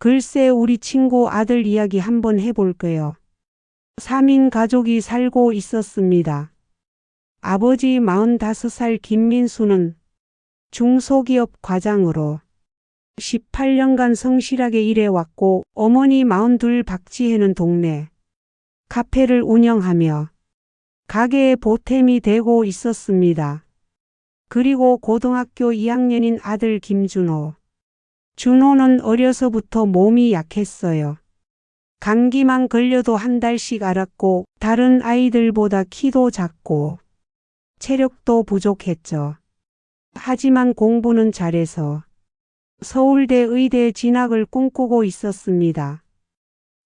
글쎄 우리 친구 아들 이야기 한번 해볼게요. 3인 가족이 살고 있었습니다. 아버지 45살 김민수는 중소기업 과장으로 18년간 성실하게 일해왔고 어머니 42 박지혜는 동네 카페를 운영하며 가게에 보탬이 되고 있었습니다. 그리고 고등학교 2학년인 아들 김준호. 준호는 어려서부터 몸이 약했어요. 감기만 걸려도 한 달씩 앓았고 다른 아이들보다 키도 작고 체력도 부족했죠. 하지만 공부는 잘해서 서울대 의대 진학을 꿈꾸고 있었습니다.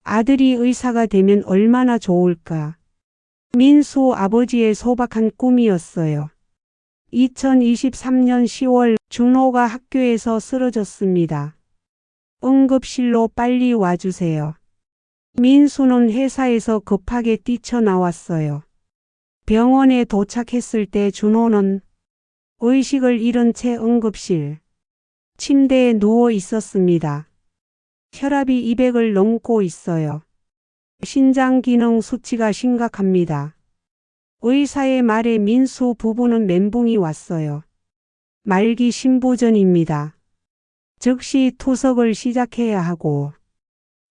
아들이 의사가 되면 얼마나 좋을까. 민수 아버지의 소박한 꿈이었어요. 2023년 10월 준호가 학교에서 쓰러졌습니다. 응급실로 빨리 와주세요. 민수는 회사에서 급하게 뛰쳐나왔어요. 병원에 도착했을 때 준호는 의식을 잃은 채 응급실 침대에 누워 있었습니다. 혈압이 200을 넘고 있어요. 신장 기능 수치가 심각합니다. 의사의 말에 민수 부부는 멘붕이 왔어요. 말기 신부전입니다. 즉시 투석을 시작해야 하고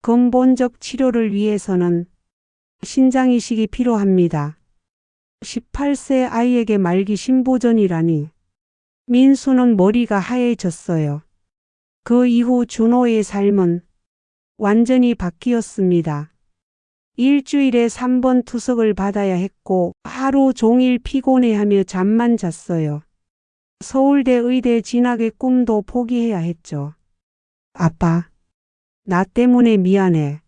근본적 치료를 위해서는 신장이식이 필요합니다. 18세 아이에게 말기 신부전이라니. 민수는 머리가 하얘졌어요. 그 이후 준호의 삶은 완전히 바뀌었습니다. 일주일에 3번 투석을 받아야 했고 하루 종일 피곤해하며 잠만 잤어요. 서울대 의대 진학의 꿈도 포기해야 했죠. 아빠, 나 때문에 미안해.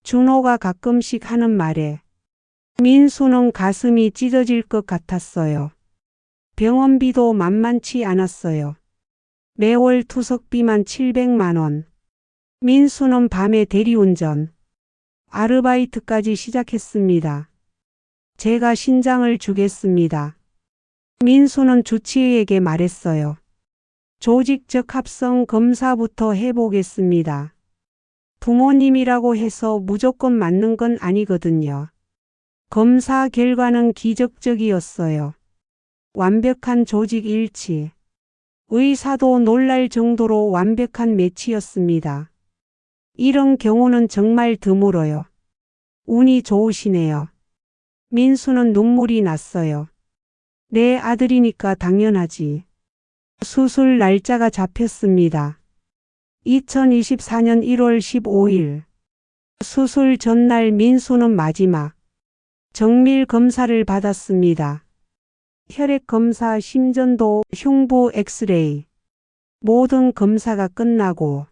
준호가 가끔씩 하는 말에 민수는 가슴이 찢어질 것 같았어요. 병원비도 만만치 않았어요. 매월 투석비만 700만 원. 민수는 밤에 대리운전, 아르바이트까지 시작했습니다. 제가 신장을 주겠습니다. 민수는 주치의에게 말했어요. 조직적 합성 검사부터 해보겠습니다. 부모님이라고 해서 무조건 맞는 건 아니거든요. 검사 결과는 기적적이었어요. 완벽한 조직 일치. 의사도 놀랄 정도로 완벽한 매치였습니다. 이런 경우는 정말 드물어요. 운이 좋으시네요. 민수는 눈물이 났어요. 내 아들이니까 당연하지. 수술 날짜가 잡혔습니다. 2024년 1월 15일. 수술 전날 민수는 마지막 정밀 검사를 받았습니다. 혈액 검사, 심전도, 흉부 엑스레이. 모든 검사가 끝나고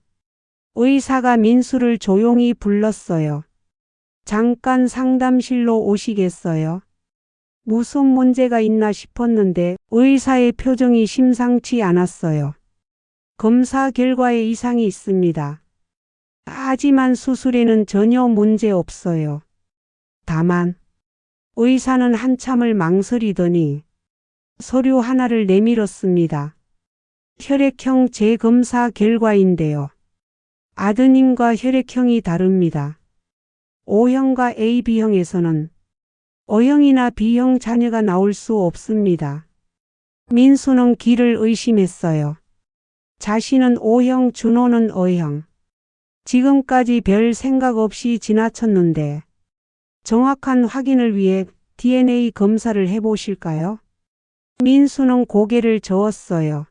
의사가 민수를 조용히 불렀어요. 잠깐 상담실로 오시겠어요? 무슨 문제가 있나 싶었는데 의사의 표정이 심상치 않았어요. 검사 결과에 이상이 있습니다. 하지만 수술에는 전혀 문제 없어요. 다만 의사는 한참을 망설이더니 서류 하나를 내밀었습니다. 혈액형 재검사 결과인데요. 아드님과 혈액형이 다릅니다. O형과 AB형에서는 O형이나 B형 자녀가 나올 수 없습니다. 민수는 귀를 의심했어요. 자신은 O형, 준호는 O형. 지금까지 별 생각 없이 지나쳤는데 정확한 확인을 위해 DNA 검사를 해보실까요? 민수는 고개를 저었어요.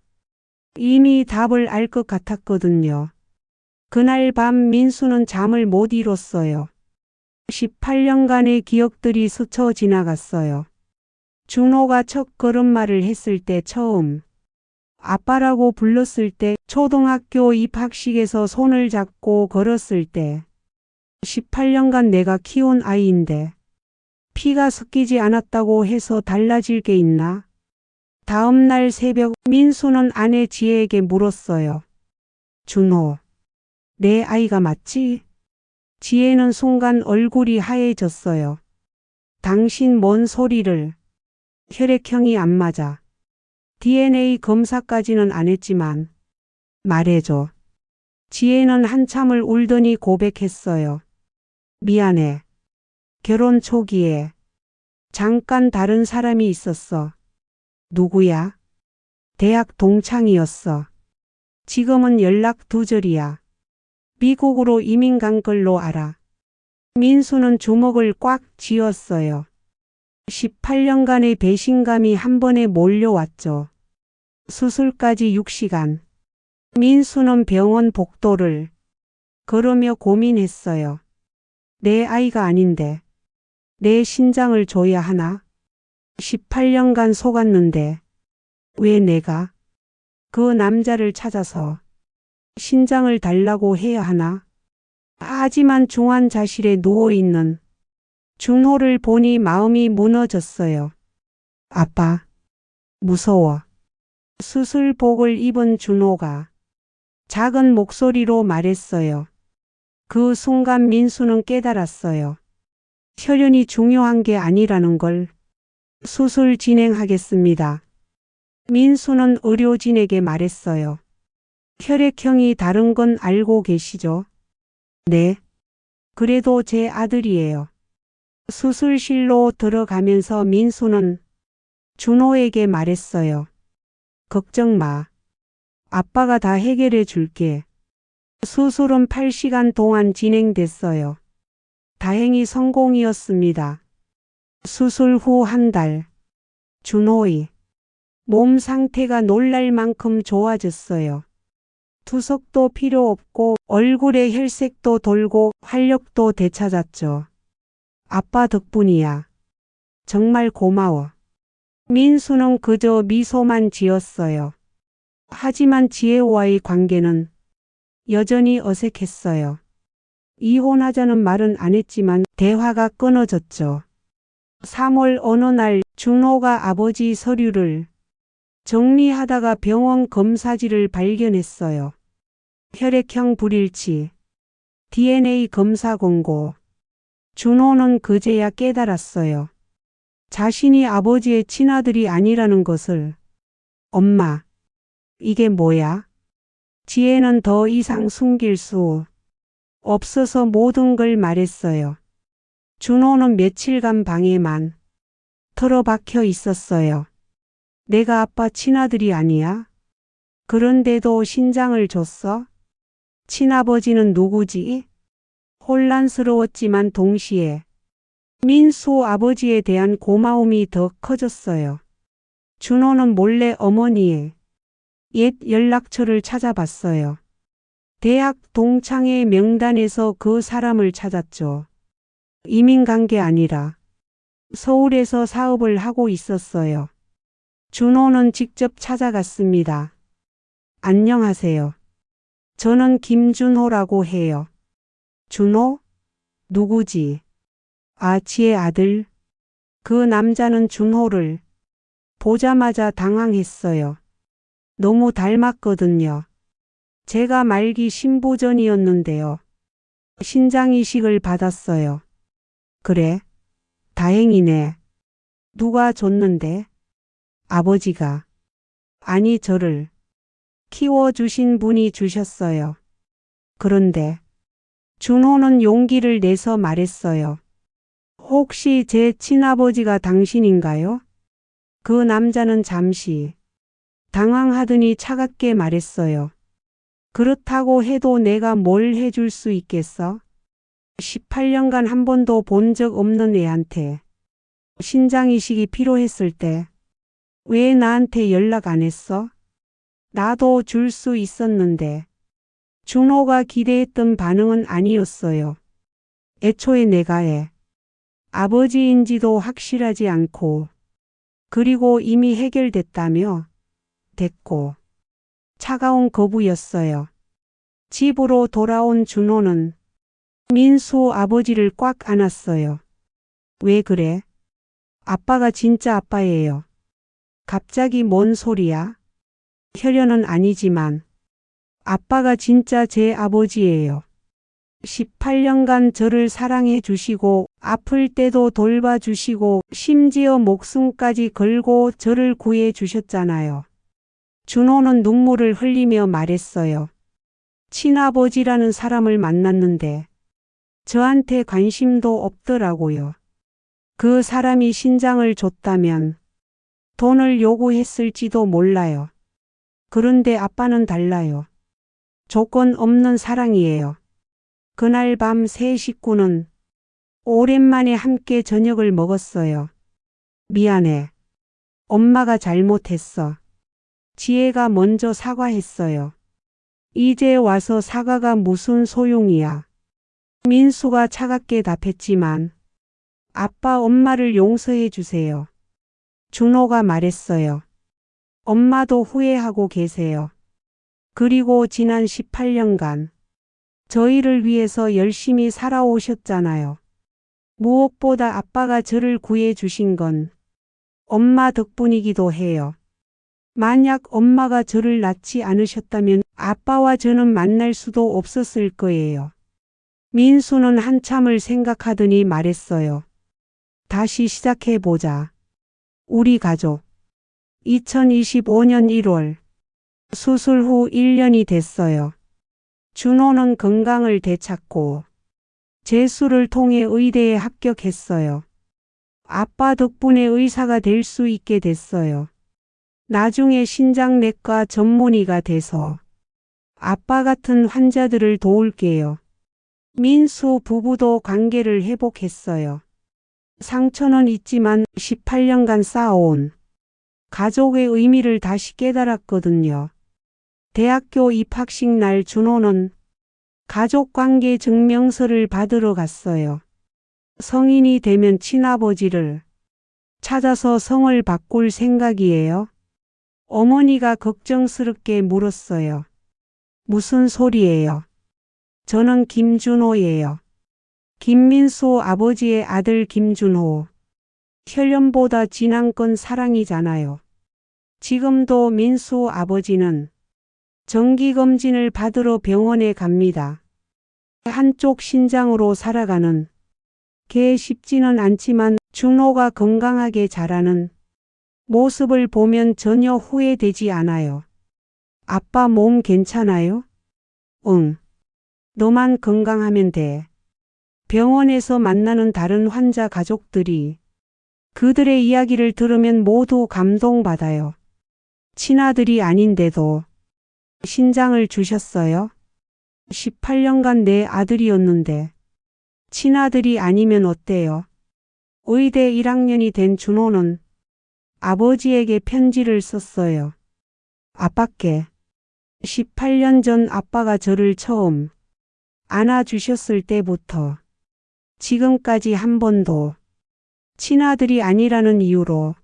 이미 답을 알 것 같았거든요. 그날 밤 민수는 잠을 못 이뤘어요. 18년간의 기억들이 스쳐 지나갔어요. 준호가 첫 걸음마를 했을 때 처음 아빠라고 불렀을 때, 초등학교 입학식에서 손을 잡고 걸었을 때, 18년간 내가 키운 아이인데 피가 섞이지 않았다고 해서 달라질 게 있나? 다음 날 새벽 민수는 아내 지혜에게 물었어요. 준호, 내 아이가 맞지? 지혜는 순간 얼굴이 하얘졌어요. 당신 뭔 소리를. 혈액형이 안 맞아. DNA 검사까지는 안 했지만 말해줘. 지혜는 한참을 울더니 고백했어요. 미안해. 결혼 초기에 잠깐 다른 사람이 있었어. 누구야? 대학 동창이었어. 지금은 연락 두절이야. 미국으로 이민 간 걸로 알아. 민수는 주먹을 꽉 쥐었어요. 18년간의 배신감이 한 번에 몰려왔죠. 수술까지 6시간. 민수는 병원 복도를 걸으며 고민했어요. 내 아이가 아닌데 내 신장을 줘야 하나? 18년간 속았는데 왜 내가 그 남자를 찾아서 신장을 달라고 해야 하나? 하지만 중환자실에 누워있는 준호를 보니 마음이 무너졌어요. 아빠, 무서워. 수술복을 입은 준호가 작은 목소리로 말했어요. 그 순간 민수는 깨달았어요. 혈연이 중요한 게 아니라는 걸. 수술 진행하겠습니다. 민수는 의료진에게 말했어요. 혈액형이 다른 건 알고 계시죠? 네. 그래도 제 아들이에요. 수술실로 들어가면서 민수는 준호에게 말했어요. 걱정 마. 아빠가 다 해결해 줄게. 수술은 8시간 동안 진행됐어요. 다행히 성공이었습니다. 수술 후 한 달. 준호의 몸 상태가 놀랄 만큼 좋아졌어요. 투석도 필요 없고 얼굴에 혈색도 돌고 활력도 되찾았죠. 아빠 덕분이야. 정말 고마워. 민수는 그저 미소만 지었어요. 하지만 지혜와의 관계는 여전히 어색했어요. 이혼하자는 말은 안 했지만 대화가 끊어졌죠. 3월 어느 날 준호가 아버지 서류를 정리하다가 병원 검사지를 발견했어요. 혈액형 불일치, DNA 검사 공고. 준호는 그제야 깨달았어요. 자신이 아버지의 친아들이 아니라는 것을. 엄마, 이게 뭐야? 지혜는 더 이상 숨길 수 없어서 모든 걸 말했어요. 준호는 며칠간 방에만 틀어박혀 있었어요. 내가 아빠 친아들이 아니야? 그런데도 신장을 줬어? 친아버지는 누구지? 혼란스러웠지만 동시에 민수 아버지에 대한 고마움이 더 커졌어요. 준호는 몰래 어머니의 옛 연락처를 찾아봤어요. 대학 동창회 명단에서 그 사람을 찾았죠. 이민 간 게 아니라 서울에서 사업을 하고 있었어요. 준호는 직접 찾아갔습니다. 안녕하세요. 저는 김준호라고 해요. 준호? 누구지? 지혜 아들. 그 남자는 준호를 보자마자 당황했어요. 너무 닮았거든요. 제가 말기 신부 전이었는데요. 신장 이식을 받았어요. 그래? 다행이네. 누가 줬는데? 아버지가. 아니 저를 키워주신 분이 주셨어요. 그런데 준호는 용기를 내서 말했어요. 혹시 제 친아버지가 당신인가요? 그 남자는 잠시 당황하더니 차갑게 말했어요. 그렇다고 해도 내가 뭘 해줄 수 있겠어? 18년간 한 번도 본 적 없는 애한테 신장 이식이 필요했을 때 왜 나한테 연락 안 했어? 나도 줄 수 있었는데. 준호가 기대했던 반응은 아니었어요. 애초에 내가 아버지인지도 확실하지 않고 그리고 이미 해결됐다며. 됐고. 차가운 거부였어요. 집으로 돌아온 준호는 민수 아버지를 꽉 안았어요. 왜 그래? 아빠가 진짜 아빠예요. 갑자기 뭔 소리야? 혈연은 아니지만 아빠가 진짜 제 아버지예요. 18년간 저를 사랑해 주시고 아플 때도 돌봐주시고 심지어 목숨까지 걸고 저를 구해 주셨잖아요. 준호는 눈물을 흘리며 말했어요. 친아버지라는 사람을 만났는데 저한테 관심도 없더라고요. 그 사람이 신장을 줬다면 돈을 요구했을지도 몰라요. 그런데 아빠는 달라요. 조건 없는 사랑이에요. 그날 밤 세 식구는 오랜만에 함께 저녁을 먹었어요. 미안해. 엄마가 잘못했어. 지혜가 먼저 사과했어요. 이제 와서 사과가 무슨 소용이야. 민수가 차갑게 답했지만 아빠 엄마를 용서해 주세요. 준호가 말했어요. 엄마도 후회하고 계세요. 그리고 지난 18년간 저희를 위해서 열심히 살아오셨잖아요. 무엇보다 아빠가 저를 구해 주신 건 엄마 덕분이기도 해요. 만약 엄마가 저를 낳지 않으셨다면 아빠와 저는 만날 수도 없었을 거예요. 민수는 한참을 생각하더니 말했어요. 다시 시작해보자. 우리 가족. 2025년 1월. 수술 후 1년이 됐어요. 준호는 건강을 되찾고 재수를 통해 의대에 합격했어요. 아빠 덕분에 의사가 될 수 있게 됐어요. 나중에 신장내과 전문의가 돼서 아빠 같은 환자들을 도울게요. 민수 부부도 관계를 회복했어요. 상처는 있지만 18년간 쌓아온 가족의 의미를 다시 깨달았거든요. 대학교 입학식 날 준호는 가족관계 증명서를 받으러 갔어요. 성인이 되면 친아버지를 찾아서 성을 바꿀 생각이에요? 어머니가 걱정스럽게 물었어요. 무슨 소리예요? 저는 김준호예요. 김민수 아버지의 아들 김준호. 혈연보다 진한 건 사랑이잖아요. 지금도 민수 아버지는 정기검진을 받으러 병원에 갑니다. 한쪽 신장으로 살아가는 게 쉽지는 않지만 준호가 건강하게 자라는 모습을 보면 전혀 후회되지 않아요. 아빠 몸 괜찮아요? 응. 너만 건강하면 돼. 병원에서 만나는 다른 환자 가족들이 그들의 이야기를 들으면 모두 감동받아요. 친아들이 아닌데도 신장을 주셨어요? 18년간 내 아들이었는데 친아들이 아니면 어때요? 의대 1학년이 된 준호는 아버지에게 편지를 썼어요. 아빠께 18년 전 아빠가 저를 처음 안아주셨을 때부터 지금까지 한 번도 친아들이 아니라는 이유로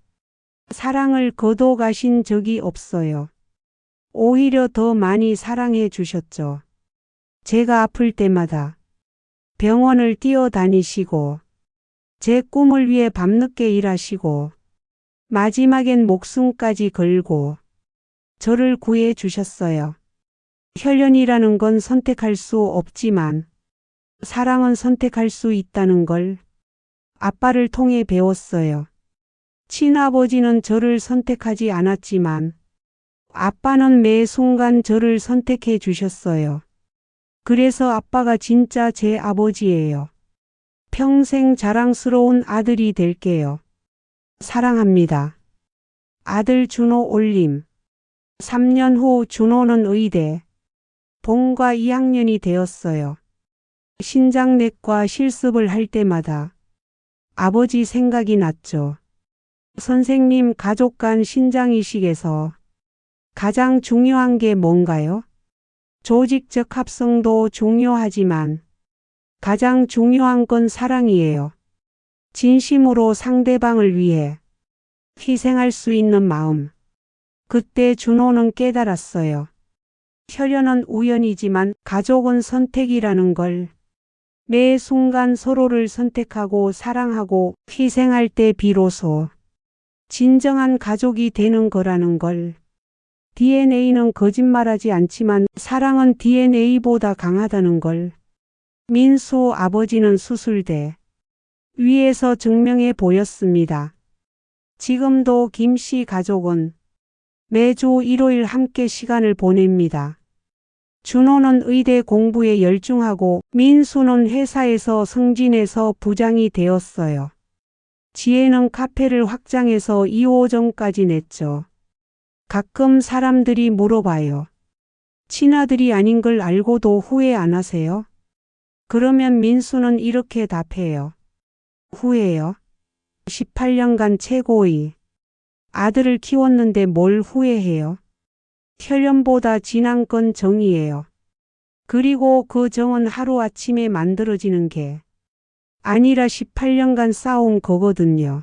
사랑을 거둬 가신 적이 없어요. 오히려 더 많이 사랑해 주셨죠. 제가 아플 때마다 병원을 뛰어다니시고 제 꿈을 위해 밤늦게 일하시고 마지막엔 목숨까지 걸고 저를 구해 주셨어요. 혈연이라는 건 선택할 수 없지만 사랑은 선택할 수 있다는 걸 아빠를 통해 배웠어요. 친아버지는 저를 선택하지 않았지만 아빠는 매 순간 저를 선택해 주셨어요. 그래서 아빠가 진짜 제 아버지예요. 평생 자랑스러운 아들이 될게요. 사랑합니다. 아들 준호 올림. 3년 후 준호는 의대 본과 2학년이 되었어요. 신장내과 실습을 할 때마다 아버지 생각이 났죠. 선생님, 가족 간 신장이식에서 가장 중요한 게 뭔가요? 조직적 합성도 중요하지만 가장 중요한 건 사랑이에요. 진심으로 상대방을 위해 희생할 수 있는 마음. 그때 준호는 깨달았어요. 혈연은 우연이지만 가족은 선택이라는 걸. 매 순간 서로를 선택하고 사랑하고 희생할 때 비로소 진정한 가족이 되는 거라는 걸. DNA는 거짓말하지 않지만 사랑은 DNA보다 강하다는 걸. 민수 아버지는 수술대 위에서 증명해 보였습니다. 지금도 김 씨 가족은 매주 일요일 함께 시간을 보냅니다. 준호는 의대 공부에 열중하고 민수는 회사에서 승진해서 부장이 되었어요. 지혜는 카페를 확장해서 2호점까지 냈죠. 가끔 사람들이 물어봐요. 친아들이 아닌 걸 알고도 후회 안 하세요? 그러면 민수는 이렇게 답해요. 후회요? 18년간 최고의 아들을 키웠는데 뭘 후회해요? 혈연보다 진한 건 정이에요. 그리고 그 정은 하루아침에 만들어지는 게 아니라 18년간 쌓아온 거거든요.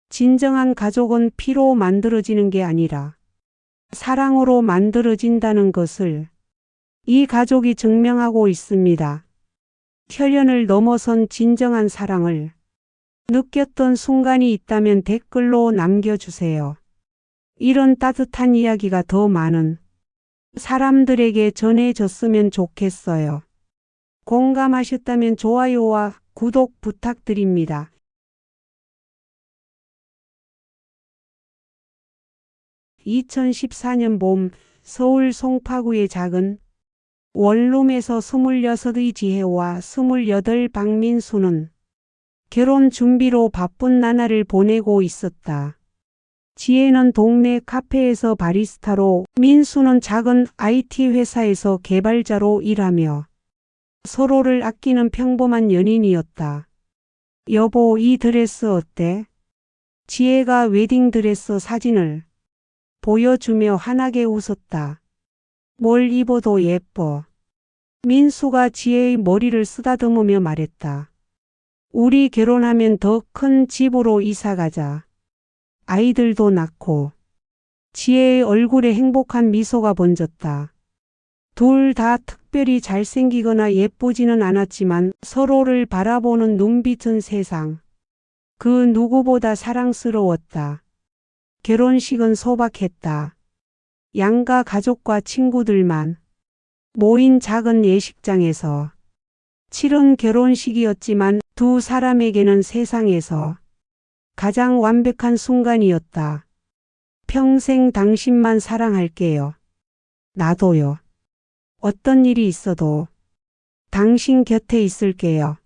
진정한 가족은 피로 만들어지는 게 아니라 사랑으로 만들어진다는 것을 이 가족이 증명하고 있습니다. 혈연을 넘어선 진정한 사랑을 느꼈던 순간이 있다면 댓글로 남겨주세요. 이런 따뜻한 이야기가 더 많은 사람들에게 전해졌으면 좋겠어요. 공감하셨다면 좋아요와 구독 부탁드립니다. 2014년 봄 서울 송파구의 작은 원룸에서 26의 지혜와 28 박민수는 결혼 준비로 바쁜 나날을 보내고 있었다. 지혜는 동네 카페에서 바리스타로, 민수는 작은 IT 회사에서 개발자로 일하며 서로를 아끼는 평범한 연인이었다. 여보, 이 드레스 어때? 지혜가 웨딩드레스 사진을 보여주며 환하게 웃었다. 뭘 입어도 예뻐. 민수가 지혜의 머리를 쓰다듬으며 말했다. 우리 결혼하면 더 큰 집으로 이사 가자. 아이들도 낳고. 지혜의 얼굴에 행복한 미소가 번졌다. 둘 다 특별히 잘생기거나 예쁘지는 않았지만 서로를 바라보는 눈빛은 세상 그 누구보다 사랑스러웠다. 결혼식은 소박했다. 양가 가족과 친구들만 모인 작은 예식장에서 치른 결혼식이었지만 두 사람에게는 세상에서 가장 완벽한 순간이었다. 평생 당신만 사랑할게요. 나도요. 어떤 일이 있어도 당신 곁에 있을게요.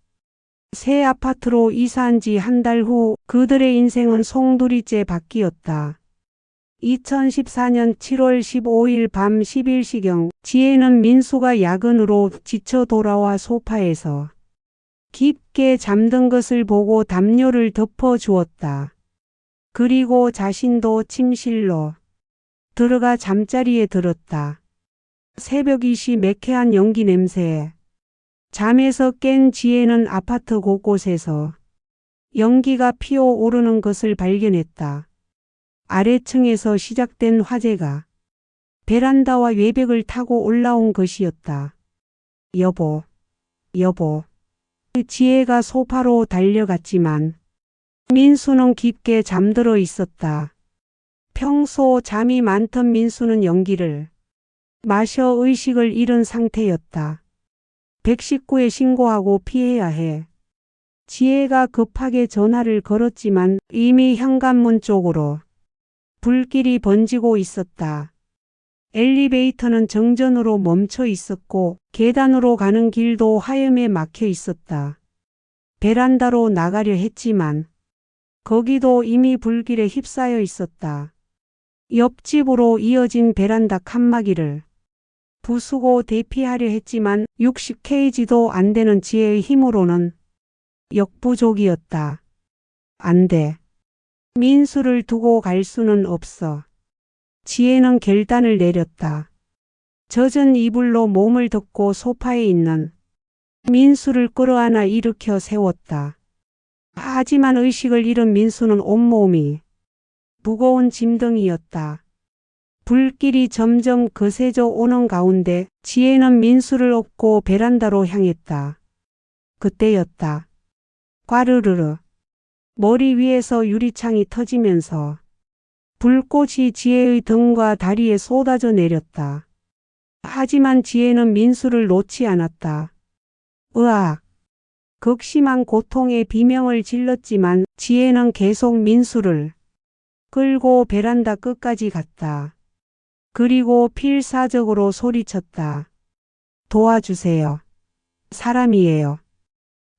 새 아파트로 이사한 지 한 달 후 그들의 인생은 송두리째 바뀌었다. 2014년 7월 15일 밤 11시경 지혜는 민수가 야근으로 지쳐 돌아와 소파에서 깊게 잠든 것을 보고 담요를 덮어주었다. 그리고 자신도 침실로 들어가 잠자리에 들었다. 새벽 2시 매캐한 연기 냄새에 잠에서 깬 지혜는 아파트 곳곳에서 연기가 피어오르는 것을 발견했다. 아래층에서 시작된 화재가 베란다와 외벽을 타고 올라온 것이었다. 여보, 여보. 지혜가 소파로 달려갔지만 민수는 깊게 잠들어 있었다. 평소 잠이 많던 민수는 연기를 마셔 의식을 잃은 상태였다. 119에 신고하고 피해야 해. 지혜가 급하게 전화를 걸었지만 이미 현관문 쪽으로 불길이 번지고 있었다. 엘리베이터는 정전으로 멈춰 있었고 계단으로 가는 길도 화염에 막혀 있었다. 베란다로 나가려 했지만 거기도 이미 불길에 휩싸여 있었다. 옆집으로 이어진 베란다 칸막이를 부수고 대피하려 했지만 60kg도 안 되는 지혜의 힘으로는 역부족이었다. 안 돼. 민수를 두고 갈 수는 없어. 지혜는 결단을 내렸다. 젖은 이불로 몸을 덮고 소파에 있는 민수를 끌어안아 일으켜 세웠다. 하지만 의식을 잃은 민수는 온몸이 무거운 짐덩이였다. 불길이 점점 거세져 오는 가운데 지혜는 민수를 업고 베란다로 향했다. 그때였다. 과르르르. 머리 위에서 유리창이 터지면서 불꽃이 지혜의 등과 다리에 쏟아져 내렸다. 하지만 지혜는 민수를 놓지 않았다. 으악! 극심한 고통에 비명을 질렀지만 지혜는 계속 민수를 끌고 베란다 끝까지 갔다. 그리고 필사적으로 소리쳤다. 도와주세요. 사람이에요.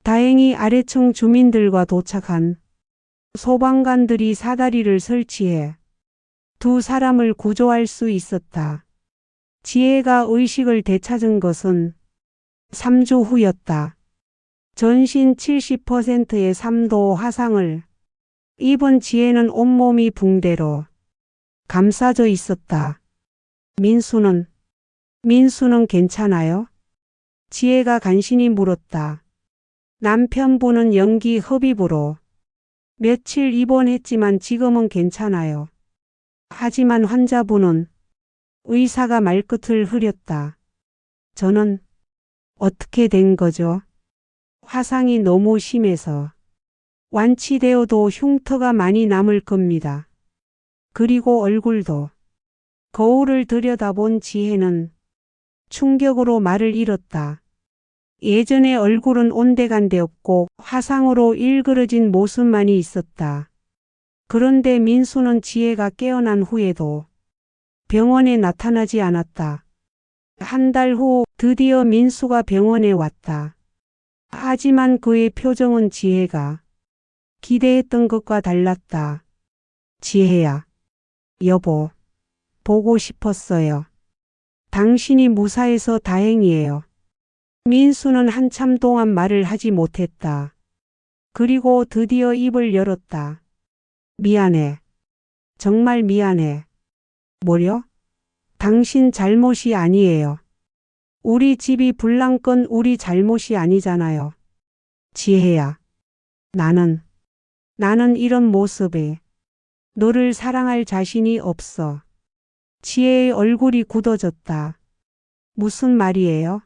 다행히 아래층 주민들과 도착한 소방관들이 사다리를 설치해 두 사람을 구조할 수 있었다. 지혜가 의식을 되찾은 것은 3주 후였다. 전신 70%의 3도 화상을 입은 지혜는 온몸이 붕대로 감싸져 있었다. 민수는 괜찮아요? 지혜가 간신히 물었다. 남편분은 연기 흡입으로 며칠 입원했지만 지금은 괜찮아요. 하지만 환자분은 의사가 말끝을 흐렸다. 저는 어떻게 된 거죠? 화상이 너무 심해서 완치되어도 흉터가 많이 남을 겁니다. 그리고 얼굴도. 거울을 들여다본 지혜는 충격으로 말을 잃었다. 예전에 얼굴은 온데간데없고 화상으로 일그러진 모습만이 있었다. 그런데 민수는 지혜가 깨어난 후에도 병원에 나타나지 않았다. 한 달 후 드디어 민수가 병원에 왔다. 하지만 그의 표정은 지혜가 기대했던 것과 달랐다. 지혜야, 여보, 보고 싶었어요. 당신이 무사해서 다행이에요. 민수는 한참 동안 말을 하지 못했다. 그리고 드디어 입을 열었다. 미안해. 정말 미안해. 뭐요? 당신 잘못이 아니에요. 우리 집이 불난 건 우리 잘못이 아니잖아요. 지혜야. 나는 이런 모습에 너를 사랑할 자신이 없어. 지혜의 얼굴이 굳어졌다. 무슨 말이에요?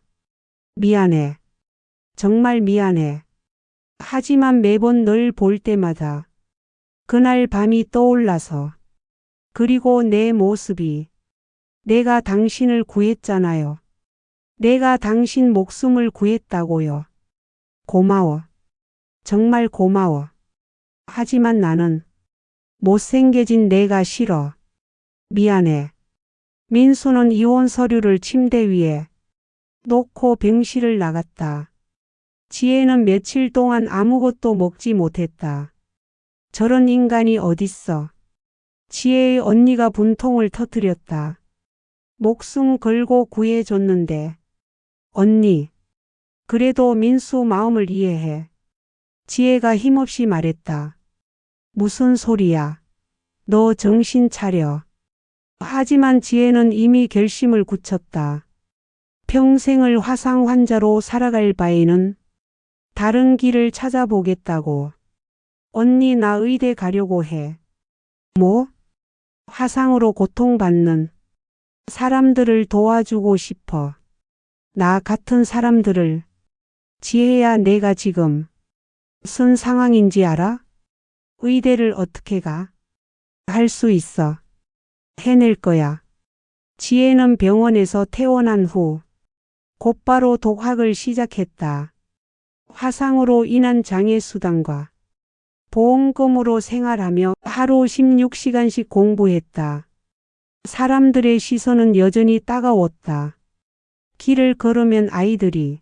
미안해. 정말 미안해. 하지만 매번 널 볼 때마다 그날 밤이 떠올라서 그리고 내 모습이 내가 당신을 구했잖아요. 내가 당신 목숨을 구했다고요. 고마워. 정말 고마워. 하지만 나는 못생겨진 내가 싫어. 미안해. 민수는 이혼 서류를 침대 위에 놓고 병실을 나갔다. 지혜는 며칠 동안 아무것도 먹지 못했다. 저런 인간이 어딨어. 지혜의 언니가 분통을 터뜨렸다. 목숨 걸고 구해줬는데. 언니, 그래도 민수 마음을 이해해. 지혜가 힘없이 말했다. 무슨 소리야. 너 정신 차려. 하지만 지혜는 이미 결심을 굳혔다. 평생을 화상 환자로 살아갈 바에는 다른 길을 찾아보겠다고. 언니 나 의대 가려고 해. 뭐? 화상으로 고통받는 사람들을 도와주고 싶어. 나 같은 사람들을. 지혜야 내가 지금 무슨 상황인지 알아? 의대를 어떻게 가? 할 수 있어. 해낼 거야. 지혜는 병원에서 퇴원한 후 곧바로 독학을 시작했다. 화상으로 인한 장애 수당과 보험금으로 생활하며 하루 16시간씩 공부했다. 사람들의 시선은 여전히 따가웠다. 길을 걸으면 아이들이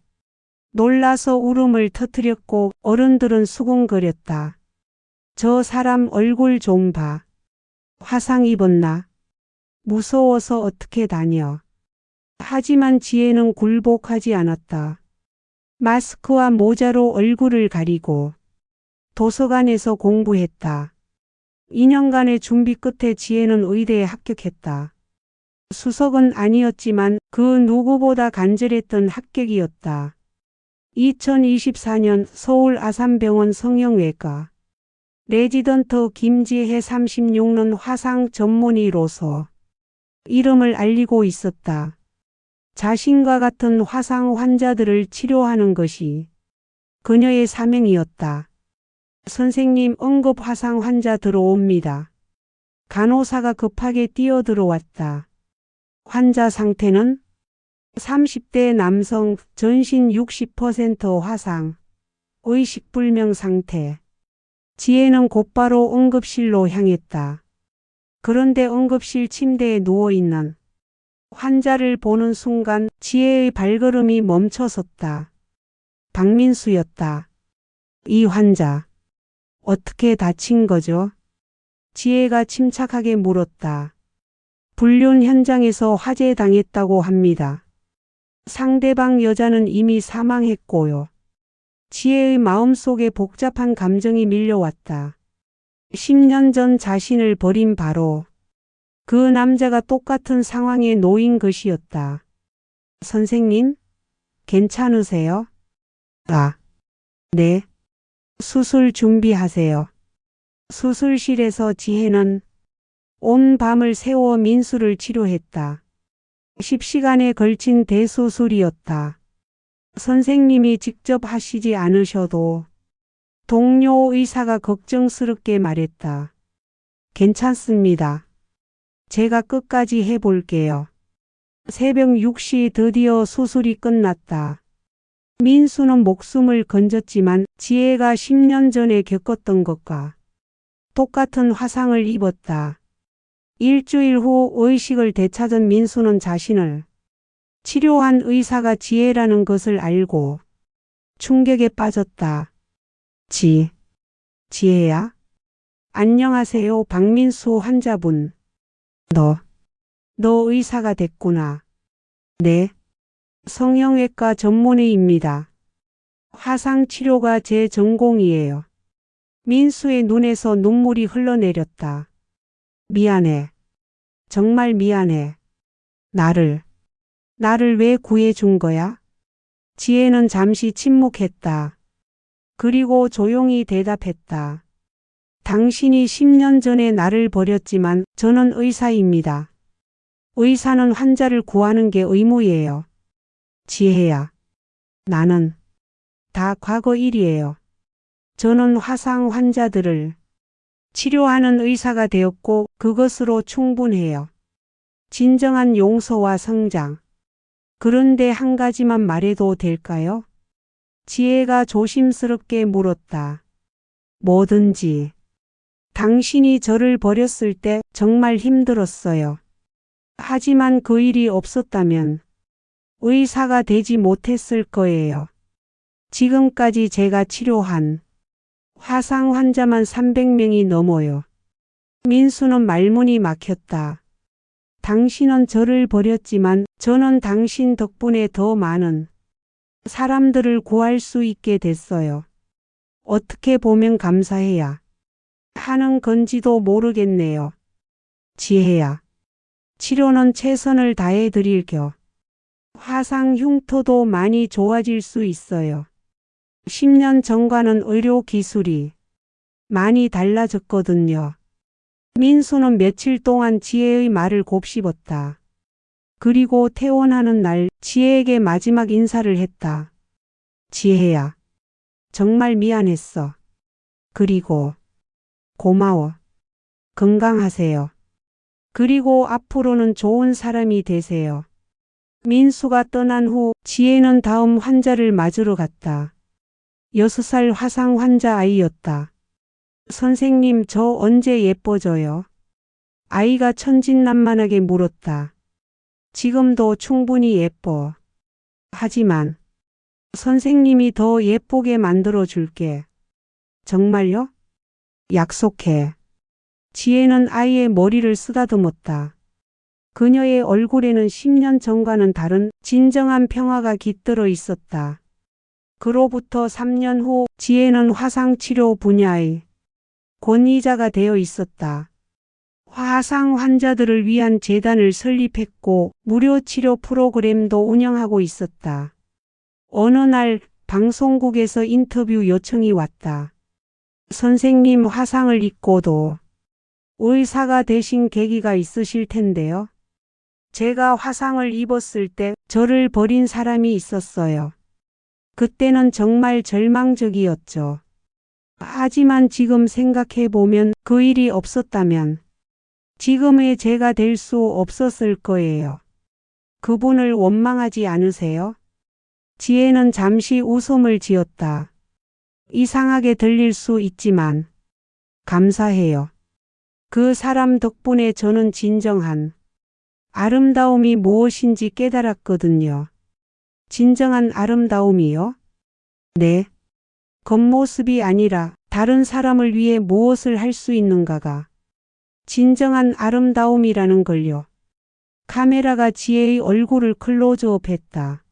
놀라서 울음을 터뜨렸고 어른들은 수군거렸다. 저 사람 얼굴 좀 봐. 화상 입었나? 무서워서 어떻게 다녀. 하지만 지혜는 굴복하지 않았다. 마스크와 모자로 얼굴을 가리고 도서관에서 공부했다. 2년간의 준비 끝에 지혜는 의대에 합격했다. 수석은 아니었지만 그 누구보다 간절했던 합격이었다. 2024년 서울 아산병원 성형외과 레지던트 김지혜 36는 화상 전문의로서 이름을 알리고 있었다. 자신과 같은 화상 환자들을 치료하는 것이 그녀의 사명이었다. 선생님 응급 화상 환자 들어옵니다. 간호사가 급하게 뛰어들어왔다. 환자 상태는 30대 남성 전신 60% 화상, 의식불명 상태. 지혜는 곧바로 응급실로 향했다. 그런데 응급실 침대에 누워있는 환자를 보는 순간 지혜의 발걸음이 멈춰섰다. 박민수였다. 이 환자, 어떻게 다친 거죠? 지혜가 침착하게 물었다. 불륜 현장에서 화재당했다고 합니다. 상대방 여자는 이미 사망했고요. 지혜의 마음속에 복잡한 감정이 밀려왔다. 10년 전 자신을 버린 바로 그 남자가 똑같은 상황에 놓인 것이었다. 선생님, 괜찮으세요? 아, 네. 수술 준비하세요. 수술실에서 지혜는 온 밤을 새워 민수를 치료했다. 10시간에 걸친 대수술이었다. 선생님이 직접 하시지 않으셔도 동료 의사가 걱정스럽게 말했다. 괜찮습니다. 제가 끝까지 해볼게요. 새벽 6시 드디어 수술이 끝났다. 민수는 목숨을 건졌지만 지혜가 10년 전에 겪었던 것과 똑같은 화상을 입었다. 일주일 후 의식을 되찾은 민수는 자신을 치료한 의사가 지혜라는 것을 알고 충격에 빠졌다. 지혜야? 안녕하세요, 박민수 환자분. 너 의사가 됐구나. 네. 성형외과 전문의입니다. 화상 치료가 제 전공이에요. 민수의 눈에서 눈물이 흘러내렸다. 미안해. 정말 미안해. 나를 왜 구해준 거야? 지혜는 잠시 침묵했다. 그리고 조용히 대답했다. 당신이 10년 전에 나를 버렸지만 저는 의사입니다. 의사는 환자를 구하는 게 의무예요. 지혜야, 나는 다 과거 일이에요. 저는 화상 환자들을 치료하는 의사가 되었고 그것으로 충분해요. 진정한 용서와 성장. 그런데 한 가지만 말해도 될까요? 지혜가 조심스럽게 물었다. 뭐든지. 당신이 저를 버렸을 때 정말 힘들었어요. 하지만 그 일이 없었다면 의사가 되지 못했을 거예요. 지금까지 제가 치료한 화상 환자만 300명이 넘어요. 민수는 말문이 막혔다. 당신은 저를 버렸지만 저는 당신 덕분에 더 많은 사람들을 구할 수 있게 됐어요. 어떻게 보면 감사해야 하는 건지도 모르겠네요. 지혜야, 치료는 최선을 다해 드릴겨. 화상 흉터도 많이 좋아질 수 있어요. 10년 전과는 의료 기술이 많이 달라졌거든요. 민수는 며칠 동안 지혜의 말을 곱씹었다. 그리고 퇴원하는 날 지혜에게 마지막 인사를 했다. 지혜야, 정말 미안했어. 그리고 고마워. 건강하세요. 그리고 앞으로는 좋은 사람이 되세요. 민수가 떠난 후 지혜는 다음 환자를 맞으러 갔다. 6살 화상 환자 아이였다. 선생님, 저 언제 예뻐져요? 아이가 천진난만하게 물었다. 지금도 충분히 예뻐. 하지만 선생님이 더 예쁘게 만들어 줄게. 정말요? 약속해. 지혜는 아이의 머리를 쓰다듬었다. 그녀의 얼굴에는 10년 전과는 다른 진정한 평화가 깃들어 있었다. 그로부터 3년 후 지혜는 화상치료 분야의 권위자가 되어 있었다. 화상 환자들을 위한 재단을 설립했고 무료 치료 프로그램도 운영하고 있었다. 어느 날 방송국에서 인터뷰 요청이 왔다. 선생님, 화상을 입고도 의사가 되신 계기가 있으실 텐데요. 제가 화상을 입었을 때 저를 버린 사람이 있었어요. 그때는 정말 절망적이었죠. 하지만 지금 생각해보면 그 일이 없었다면 지금의 제가 될 수 없었을 거예요. 그분을 원망하지 않으세요? 지혜는 잠시 웃음을 지었다. 이상하게 들릴 수 있지만 감사해요. 그 사람 덕분에 저는 진정한 아름다움이 무엇인지 깨달았거든요. 진정한 아름다움이요? 네. 겉모습이 아니라 다른 사람을 위해 무엇을 할 수 있는가가 진정한 아름다움이라는 걸요. 카메라가 지혜의 얼굴을 클로즈업했다.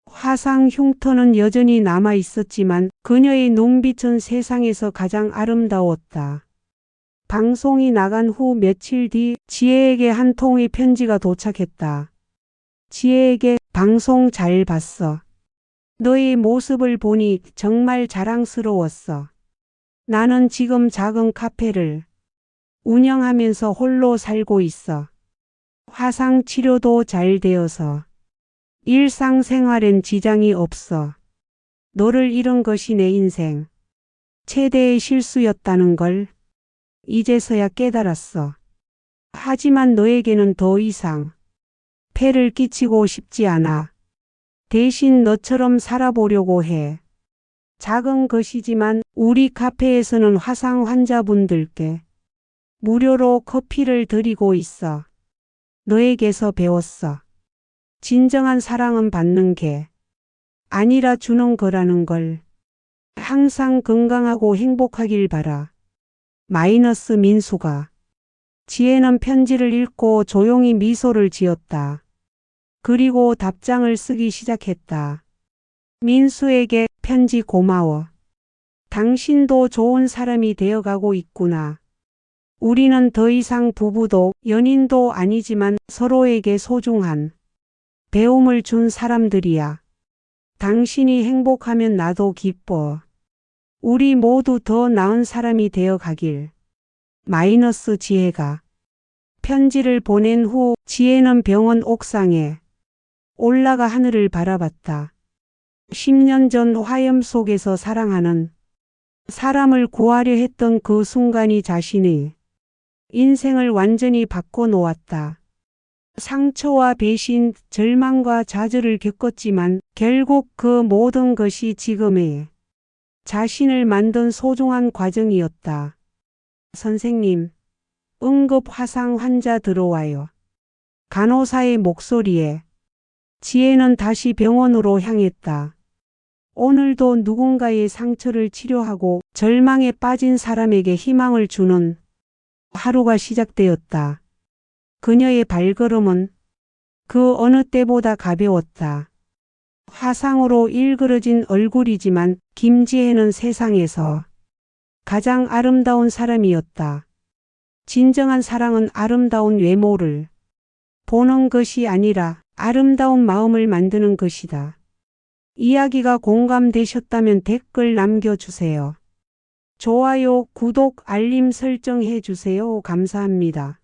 화상 흉터는 여전히 남아 있었지만 그녀의 눈빛은 세상에서 가장 아름다웠다. 방송이 나간 후 며칠 뒤 지혜에게 한 통의 편지가 도착했다. 지혜에게 방송 잘 봤어. 너의 모습을 보니 정말 자랑스러웠어. 나는 지금 작은 카페를 운영하면서 홀로 살고 있어. 화상 치료도 잘 되어서 일상생활엔 지장이 없어. 너를 잃은 것이 내 인생 최대의 실수였다는 걸 이제서야 깨달았어. 하지만 너에게는 더 이상 폐를 끼치고 싶지 않아. 대신 너처럼 살아보려고 해. 작은 것이지만 우리 카페에서는 화상 환자분들께 무료로 커피를 드리고 있어. 너에게서 배웠어. 진정한 사랑은 받는 게 아니라 주는 거라는 걸. 항상 건강하고 행복하길 바라. 마이너스 민수가. 지혜는 편지를 읽고 조용히 미소를 지었다. 그리고 답장을 쓰기 시작했다. 민수에게 편지 고마워. 당신도 좋은 사람이 되어가고 있구나. 우리는 더 이상 부부도 연인도 아니지만 서로에게 소중한 배움을 준 사람들이야. 당신이 행복하면 나도 기뻐. 우리 모두 더 나은 사람이 되어 가길. 마이너스 지혜가. 편지를 보낸 후 지혜는 병원 옥상에 올라가 하늘을 바라봤다. 10년 전 화염 속에서 사랑하는 사람을 구하려 했던 그 순간이 자신의 인생을 완전히 바꿔놓았다. 상처와 배신, 절망과 좌절을 겪었지만 결국 그 모든 것이 지금의 자신을 만든 소중한 과정이었다. 선생님, 응급 화상 환자 들어와요. 간호사의 목소리에 지혜는 다시 병원으로 향했다. 오늘도 누군가의 상처를 치료하고 절망에 빠진 사람에게 희망을 주는 하루가 시작되었다. 그녀의 발걸음은 그 어느 때보다 가벼웠다. 화상으로 일그러진 얼굴이지만 김지혜는 세상에서 가장 아름다운 사람이었다. 진정한 사랑은 아름다운 외모를 보는 것이 아니라 아름다운 마음을 만드는 것이다. 이야기가 공감되셨다면 댓글 남겨주세요. 좋아요, 구독, 알림 설정해 주세요. 감사합니다.